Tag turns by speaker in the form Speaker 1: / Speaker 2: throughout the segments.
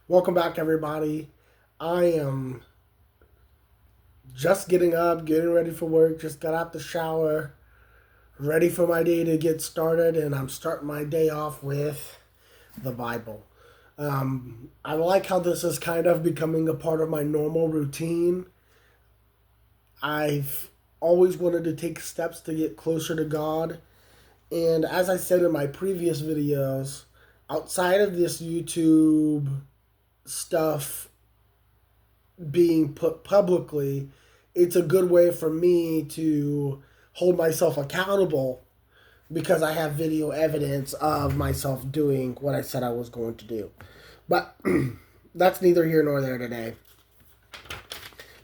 Speaker 1: Welcome back, everybody. I am just getting up, getting ready for work, just got out the shower, ready for my day to get started, and I'm starting my day off with the Bible. I like how this is kind of becoming a part of my normal routine. I've always wanted to take steps to get closer to God, and as I said in my previous videos, outside of this YouTube stuff being put publicly, it's a good way for me to hold myself accountable because I have video evidence of myself doing what I said I was going to do. But that's neither here nor there today.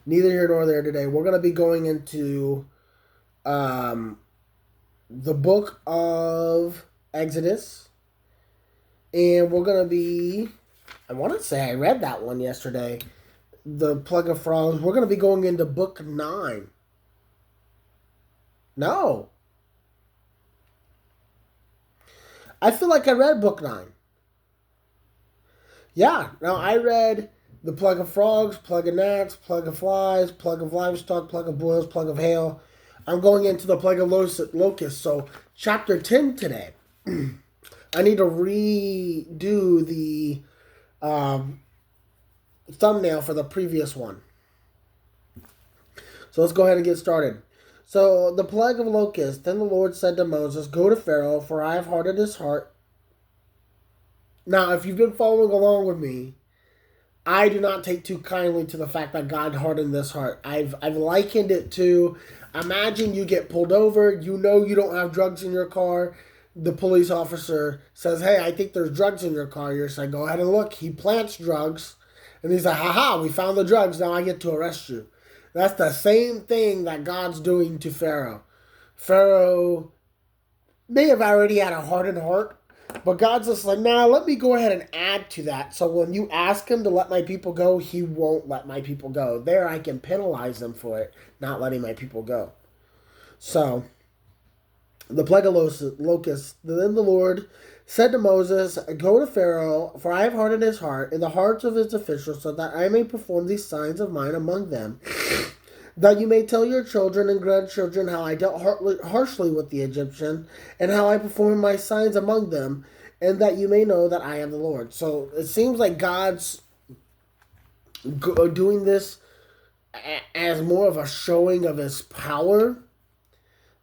Speaker 1: Neither here nor there today. We're going to be going into the book of Exodus. And we're going to be, I want to say I read that one yesterday, the Plague of Frogs. We're going to be going into book 9. No. I feel like I read book 9. Yeah. Now, I read the Plague of Frogs, Plague of Gnats, Plague of Flies, Plague of Livestock, Plague of Boils, Plague of Hail. I'm going into the Plague of Locusts. So, chapter 10 today. I need to redo the thumbnail for the previous one. So let's go ahead and get started. So the plague of locusts. Then the Lord said to Moses, "Go to Pharaoh, for I have hardened his heart." Now, if you've been following along with me, I do not take too kindly to the fact that God hardened this heart. I've likened it to, imagine you get pulled over, you know you don't have drugs in your car. The police officer says, "Hey, I think there's drugs in your car." You're saying, "Go ahead and look." He plants drugs, and he's like, "Haha, we found the drugs. Now I get to arrest you." That's the same thing that God's doing to Pharaoh. Pharaoh may have already had a hardened heart, but God's just like, "Nah, let me go ahead and add to that. So when you ask him to let my people go, he won't let my people go. There, I can penalize them for it, not letting my people go." So, the plague of locusts. Then the Lord said to Moses, "Go to Pharaoh, for I have hardened his heart and the hearts of his officials, so that I may perform these signs of mine among them, that you may tell your children and grandchildren how I dealt harshly with the Egyptian, and how I performed my signs among them, and that you may know that I am the Lord." So it seems like God's doing this as more of a showing of his power.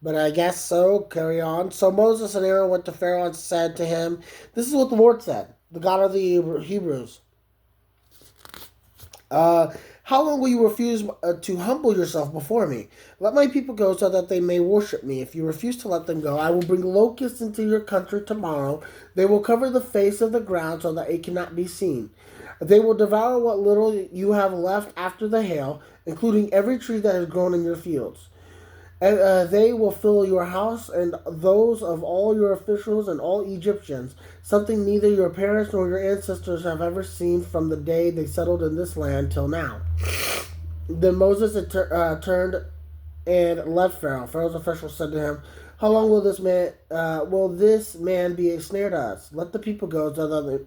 Speaker 1: But I guess so. Carry on. So Moses and Aaron went to Pharaoh and said to him, "This is what the Lord said, the God of the Hebrews. How long will you refuse to humble yourself before me? Let my people go so that they may worship me. If you refuse to let them go, I will bring locusts into your country tomorrow. They will cover the face of the ground so that it cannot be seen. They will devour what little you have left after the hail, including every tree that has grown in your fields. And they will fill your house and those of all your officials and all Egyptians, something neither your parents nor your ancestors have ever seen from the day they settled in this land till now." Then Moses turned and left Pharaoh. Pharaoh's officials said to him, "How long will this man be a snare to us? Let the people go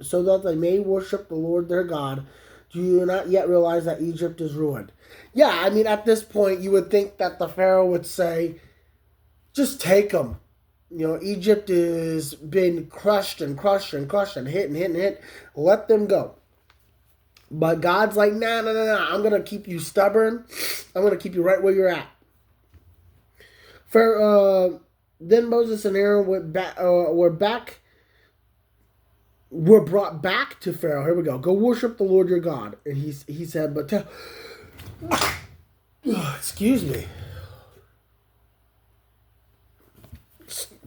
Speaker 1: so that they may worship the Lord their God. Do you not yet realize that Egypt is ruined?" Yeah, I mean, at this point, you would think that the Pharaoh would say, "Just take them. You know, Egypt has been crushed and crushed and crushed and hit and hit and hit. Let them go." But God's like, "Nah, nah, nah, nah. I'm going to keep you stubborn. I'm going to keep you right where you're at." Then Moses and Aaron were brought back to Pharaoh. Here we go. "Go worship the Lord your God." And he said, "But tell..." Excuse me.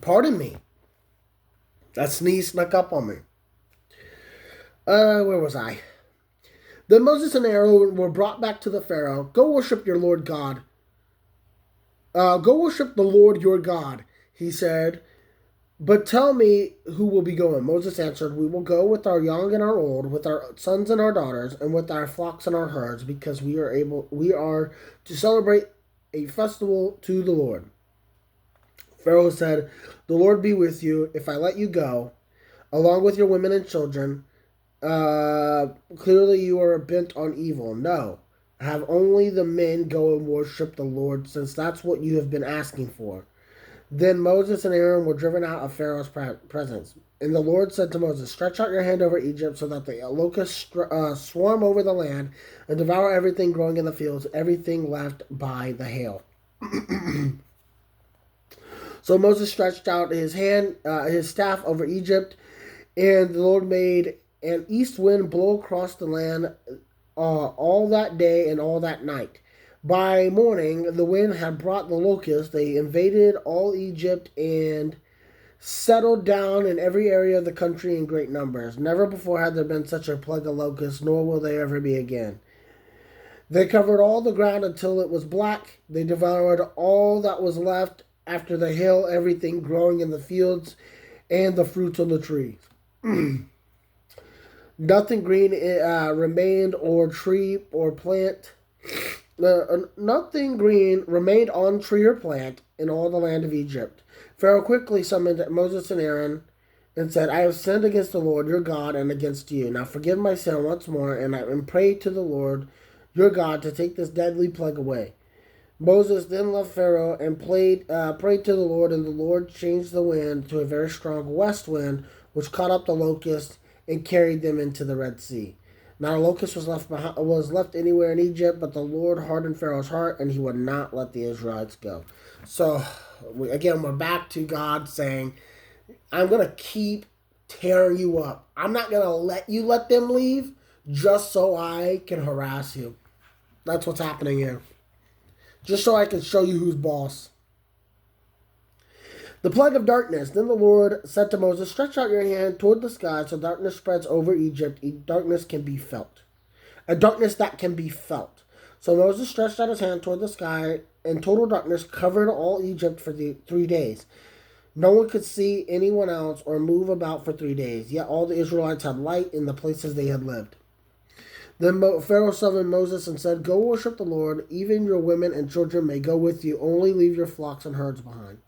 Speaker 1: Pardon me. That sneeze snuck up on me. Where was I? Then Moses and Aaron were brought back to the Pharaoh. "Go worship your Lord God. Go worship the Lord your God," he said. "But tell me who will be going." Moses answered, "We will go with our young and our old, with our sons and our daughters, and with our flocks and our herds, because we are to celebrate a festival to the Lord." Pharaoh said, "The Lord be with you if I let you go, along with your women and children." Clearly you are bent on evil. No. Have only the men go and worship the Lord, since that's what you have been asking for. Then Moses and Aaron were driven out of Pharaoh's presence. And the Lord said to Moses, "Stretch out your hand over Egypt so that the locusts swarm over the land and devour everything growing in the fields, everything left by the hail." So Moses stretched out his hand, his staff over Egypt, and the Lord made an east wind blow across the land all that day and all that night. By morning, the wind had brought the locusts. They invaded all Egypt and settled down in every area of the country in great numbers. Never before had there been such a plague of locusts, nor will there ever be again. They covered all the ground until it was black. They devoured all that was left after the hail, everything growing in the fields and the fruits on the trees. Nothing green remained, or tree or plant. Nothing green remained on tree or plant in all the land of Egypt. Pharaoh quickly summoned Moses and Aaron and said, "I have sinned against the Lord your God and against you. Now forgive my sin once more, and pray to the Lord your God to take this deadly plague away." Moses then left Pharaoh and prayed to the Lord, and the Lord changed the wind to a very strong west wind, which caught up the locusts and carried them into the Red Sea. Not a locust was left anywhere in Egypt, but the Lord hardened Pharaoh's heart, and he would not let the Israelites go. So, we're back to God saying, "I'm going to keep tearing you up. I'm not going to let them leave just so I can harass you." That's what's happening here. Just so I can show you who's boss. The plague of darkness. Then the Lord said to Moses, "Stretch out your hand toward the sky so darkness spreads over Egypt. Darkness can be felt. A darkness that can be felt." So Moses stretched out his hand toward the sky, and total darkness covered all Egypt for 3 days. No one could see anyone else or move about for 3 days. Yet all the Israelites had light in the places they had lived. Then Pharaoh summoned Moses and said, "Go worship the Lord. Even your women and children may go with you. Only leave your flocks and herds behind."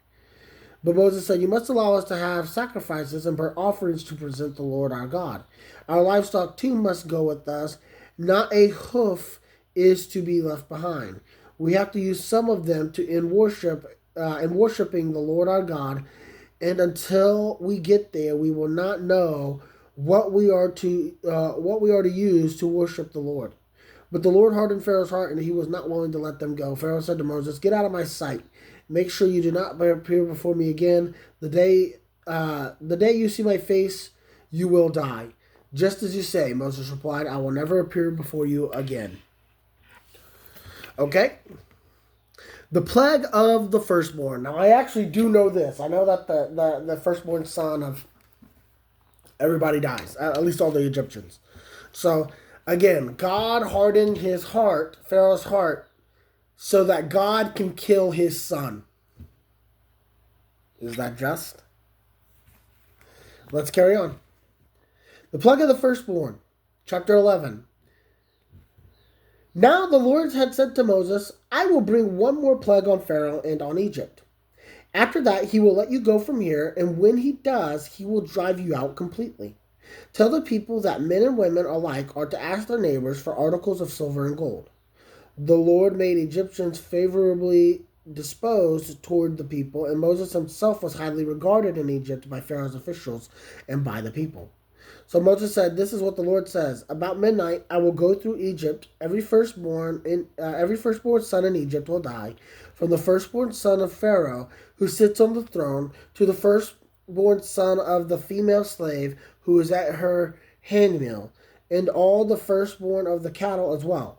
Speaker 1: But Moses said, "You must allow us to have sacrifices and burnt offerings to present the Lord our God. Our livestock too must go with us. Not a hoof is to be left behind. We have to use some of them in worshiping the Lord our God. And until we get there, we will not know what we are to use to worship the Lord." But the Lord hardened Pharaoh's heart, and he was not willing to let them go. Pharaoh said to Moses, "Get out of my sight. Make sure you do not appear before me again. The day you see my face, you will die." "Just as you say," Moses replied. "I will never appear before you again." Okay? The plague of the firstborn. Now, I actually do know this. I know that the firstborn son of everybody dies, at least all the Egyptians. So, again, God hardened his heart, Pharaoh's heart, so that God can kill his son. Is that just? Let's carry on. The plague of the firstborn, chapter 11. Now the Lord had said to Moses, "I will bring one more plague on Pharaoh and on Egypt. After that, he will let you go from here, and when he does, he will drive you out completely. Tell the people that men and women alike are to ask their neighbors for articles of silver and gold." The Lord made Egyptians favorably disposed toward the people, and Moses himself was highly regarded in Egypt by Pharaoh's officials and by the people. So Moses said, "This is what the Lord says: About midnight, I will go through Egypt. Every firstborn son in Egypt will die, from the firstborn son of Pharaoh who sits on the throne to the firstborn son of the female slave who is at her handmill, and all the firstborn of the cattle as well.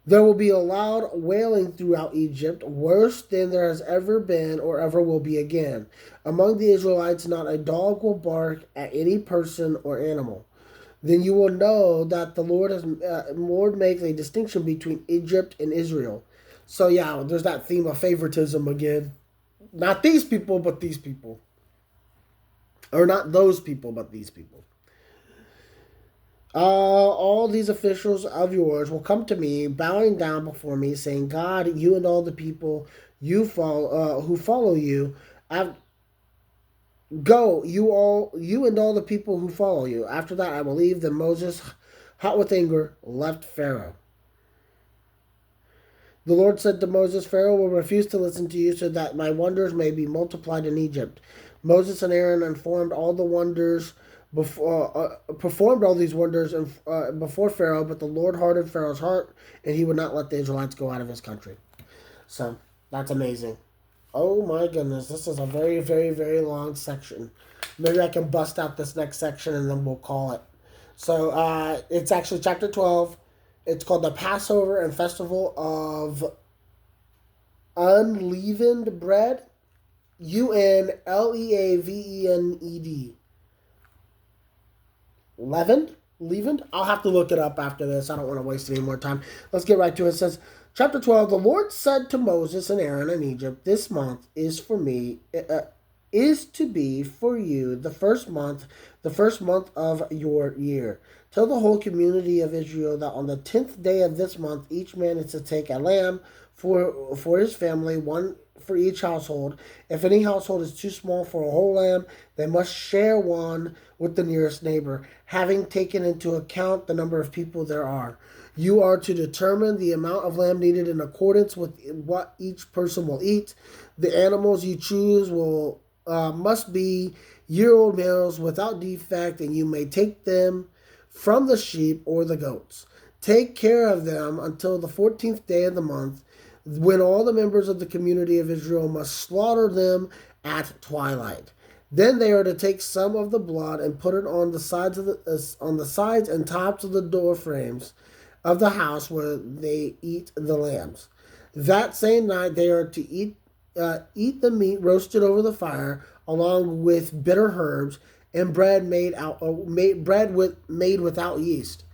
Speaker 1: There will be a loud wailing throughout Egypt, worse than there has ever been or ever will be again. Among the Israelites, not a dog will bark at any person or animal. Then you will know that the Lord makes a distinction between Egypt and Israel." So yeah, there's that theme of favoritism again. Not these people, but these people. Or not those people, but these people. All these officials of yours will come to me, bowing down before me, saying, "God, you and all the people who follow you, Go, you and all the people who follow you. After that, I will leave." Then Moses, hot with anger, left Pharaoh. The Lord said to Moses, "Pharaoh will refuse to listen to you so that my wonders may be multiplied in Egypt." Moses and Aaron performed all these wonders before Pharaoh, but the Lord hardened Pharaoh's heart, and he would not let the Israelites go out of his country. So that's amazing. Oh my goodness, this is a very, very, very long section. Maybe I can bust out this next section and then we'll call it. So it's actually chapter 12. It's called the Passover and Festival of Unleavened Bread. Unleavened. Leavened? Leavened? I'll have to look it up after this. I don't want to waste any more time. Let's get right to it. It says, Chapter 12, the Lord said to Moses and Aaron in Egypt, "This month is to be for you the first month of your year. Tell the whole community of Israel that on the 10th day of this month, each man is to take a lamb for his family, one for each household. If any household is too small for a whole lamb, they must share one with the nearest neighbor, having taken into account the number of people there are. You are to determine the amount of lamb needed in accordance with what each person will eat. The animals you choose must be year-old males without defect, and you may take them from the sheep or the goats. Take care of them until the 14th day of the month, when all the members of the community of Israel must slaughter them at twilight. Then they are to take some of the blood and put it on the sides and tops of the door frames of the house where they eat the lambs. That same night they are to eat the meat roasted over the fire, along with bitter herbs and bread made without yeast.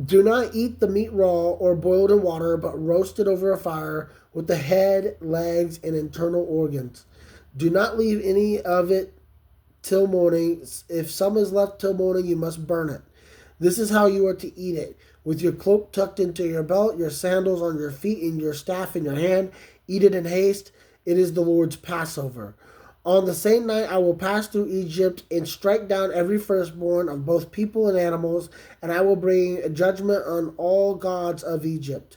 Speaker 1: Do not eat the meat raw or boiled in water, but roasted over a fire with the head, legs, and internal organs. Do not leave any of it till morning. If some is left till morning, you must burn it. This is how you are to eat it: with your cloak tucked into your belt, your sandals on your feet, and your staff in your hand. Eat it in haste. It is the Lord's Passover. On the same night I will pass through Egypt and strike down every firstborn of both people and animals, and I will bring judgment on all gods of Egypt,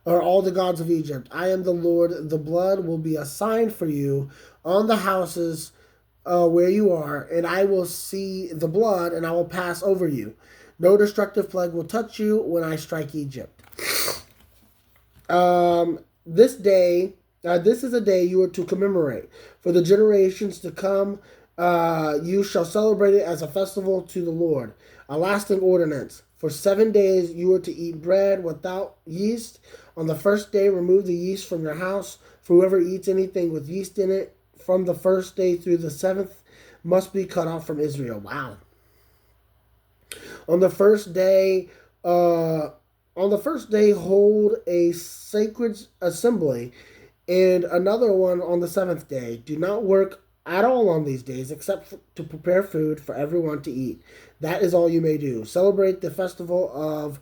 Speaker 1: or all the gods of Egypt. I am the Lord. The blood will be a sign for you on the houses where you are, and I will see the blood, and I will pass over you. No destructive plague will touch you when I strike Egypt. This is a day you are to commemorate. For the generations to come, you shall celebrate it as a festival to the Lord, a lasting ordinance. For 7 days you are to eat bread without yeast. On the first day, remove the yeast from your house. For whoever eats anything with yeast in it from the first day through the 7th must be cut off from Israel. Wow. On the first day, hold a sacred assembly, and another one on the 7th day. Do not work at all on these days except to prepare food for everyone to eat. That is all you may do. Celebrate the festival of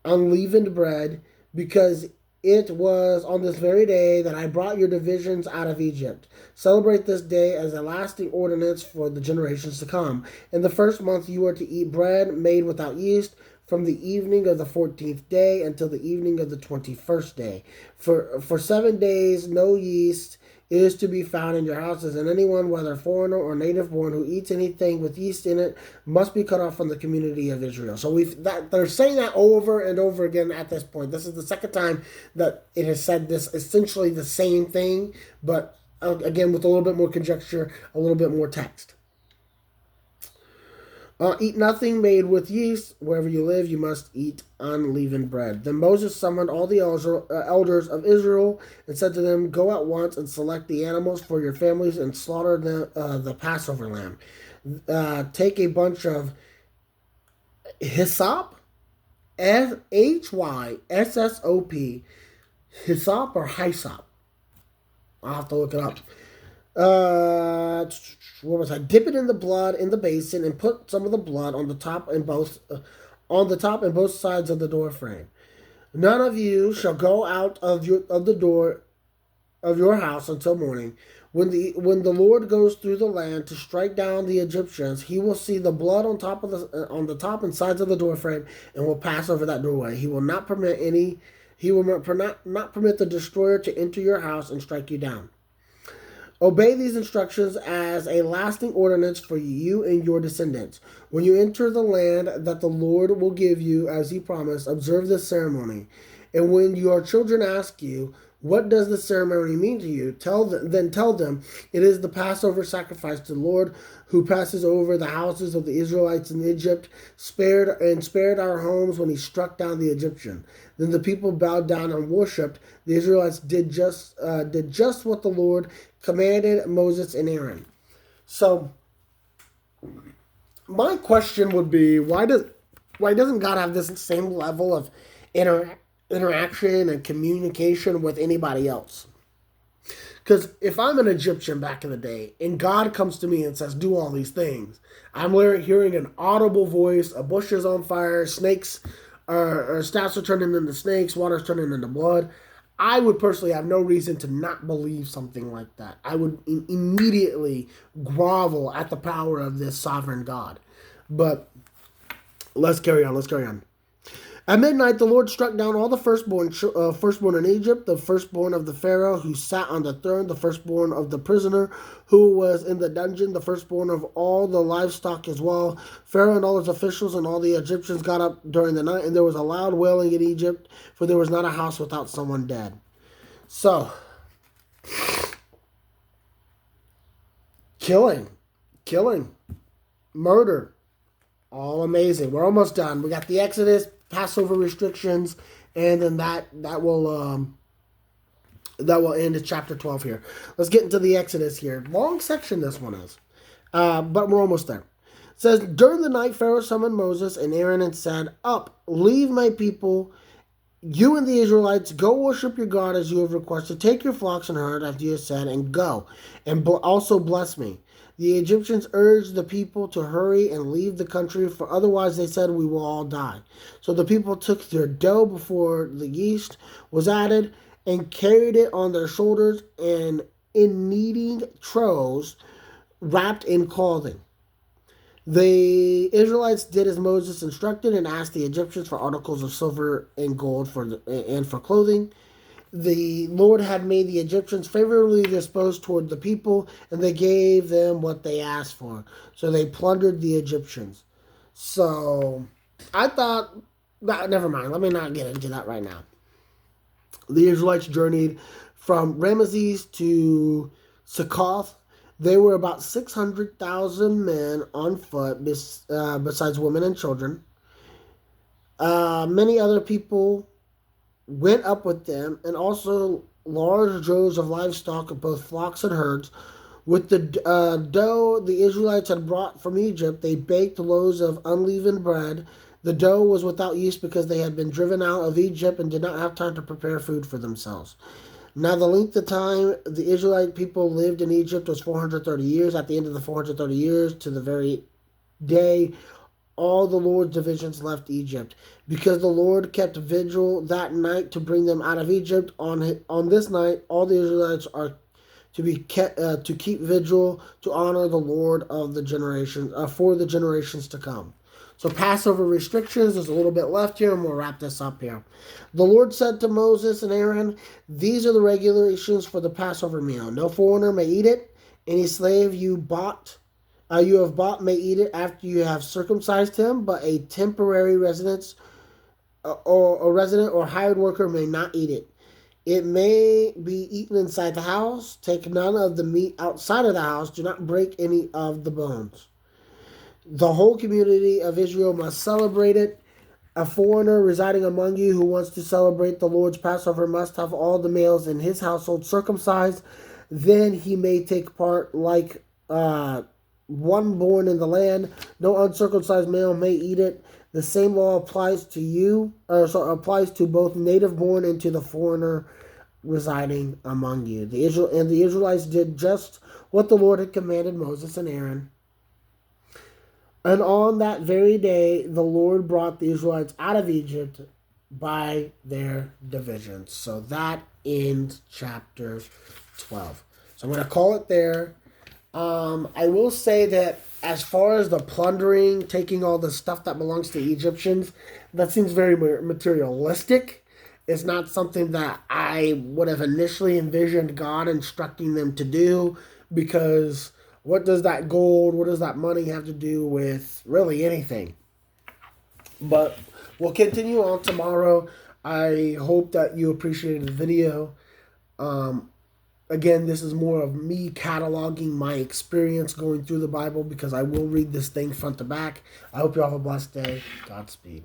Speaker 1: unleavened bread, because it was on this very day that I brought your divisions out of Egypt. Celebrate this day as a lasting ordinance for the generations to come. In the first month you are to eat bread made without yeast, from the evening of the 14th day until the evening of the 21st day. For 7 days no yeast is to be found in your houses, and anyone, whether foreigner or native born, who eats anything with yeast in it must be cut off from the community of Israel. So they're saying that over and over again at this point. This is the second time that it has said this, essentially the same thing, but again with a little bit more conjecture, a little bit more text. Eat nothing made with yeast. Wherever you live, you must eat unleavened bread. Then Moses summoned all the elders of Israel and said to them, "Go at once and select the animals for your families and slaughter the Passover lamb. Take a bunch of hyssop, HYSSOP, hyssop or hyssop. I'll have to look it up. Dip it in the blood in the basin and put some of the blood on the top and both sides of the door frame. None of you shall go out of the door of your house until morning. When the Lord goes through the land to strike down the Egyptians, he will see the blood on top of the on the top and sides of the doorframe, and will pass over that doorway. He will not permit any. He will not permit the destroyer to enter your house and strike you down. Obey these instructions as a lasting ordinance for you and your descendants. When you enter the land that the Lord will give you, as he promised, observe this ceremony. And when your children ask you, what does the ceremony mean to you? Tell them it is the Passover sacrifice to the Lord, who passes over the houses of the Israelites in Egypt, spared our homes when he struck down the Egyptian. Then the people bowed down and worshipped. The Israelites did just what the Lord commanded Moses and Aaron. So my question would be, why doesn't God have this same level of interaction and communication with anybody else? Because if I'm an Egyptian back in the day and God comes to me and says, do all these things, I'm hearing an audible voice, a bush is on fire, snakes or staffs are turning into snakes, water's turning into blood, I would personally have no reason to not believe something like that. I would immediately grovel at the power of this sovereign God. But let's carry on. At midnight, the Lord struck down all the firstborn in Egypt, the firstborn of the Pharaoh who sat on the throne, the firstborn of the prisoner who was in the dungeon, the firstborn of all the livestock as well. Pharaoh and all his officials and all the Egyptians got up during the night, and there was a loud wailing in Egypt, for there was not a house without someone dead. So, killing, murder, all amazing. We're almost done. We got the Exodus, Passover restrictions, and then that will end at chapter 12 here. Let's get into the Exodus here. Long section this one is, but we're almost there. It says, during the night Pharaoh summoned Moses and Aaron and said, up, leave my people, you and the Israelites, go worship your God as you have requested. Take your flocks and herd as you have said, and go, and also bless me. The Egyptians urged the people to hurry and leave the country, for otherwise they said, we will all die. So the people took their dough before the yeast was added and carried it on their shoulders and in kneading troughs wrapped in clothing. The Israelites did as Moses instructed and asked the Egyptians for articles of silver and gold and for clothing. The Lord had made the Egyptians favorably disposed toward the people, and they gave them what they asked for. So they plundered the Egyptians. So I thought, never mind, let me not get into that right now. The Israelites journeyed from Ramesses to Succoth. They were about 600,000 men on foot, besides women and children. Many other people went up with them, and also large droves of livestock of both flocks and herds. With the dough the Israelites had brought from Egypt, they baked loaves of unleavened bread. The dough was without yeast because they had been driven out of Egypt and did not have time to prepare food for themselves. Now the length of time the Israelite people lived in Egypt was 430 years. At the end of the 430 years, to the very day, all the Lord's divisions left Egypt. Because the Lord kept vigil that night to bring them out of Egypt, on this night all the Israelites are to keep vigil to honor the Lord of the generations for the generations to come. So Passover restrictions, there's a little bit left here, and we'll wrap this up here. The Lord said to Moses and Aaron, these are the regulations for the Passover meal. No foreigner may eat it. Any slave you have bought may eat it after you have circumcised him, but a temporary resident or hired worker may not eat it. It may be eaten inside the house. Take none of the meat outside of the house. Do not break any of the bones. The whole community of Israel must celebrate it. A foreigner residing among you who wants to celebrate the Lord's Passover must have all the males in his household circumcised. Then he may take part like one born in the land. No uncircumcised male may eat it. The same law applies to applies to both native born and to the foreigner residing among you. The Israelites did just what the Lord had commanded Moses and Aaron. And on that very day, the Lord brought the Israelites out of Egypt by their divisions. So that ends chapter 12. So I'm going to call it there. I will say that as far as the plundering, taking all the stuff that belongs to Egyptians, that seems very materialistic. It's not something that I would have initially envisioned God instructing them to do, because what does that gold, what does that money have to do with really anything? But we'll continue on tomorrow. I hope that you appreciated the video. Um, Again, this is more of me cataloging my experience going through the Bible, because I will read this thing front to back. I hope you all have a blessed day. Godspeed.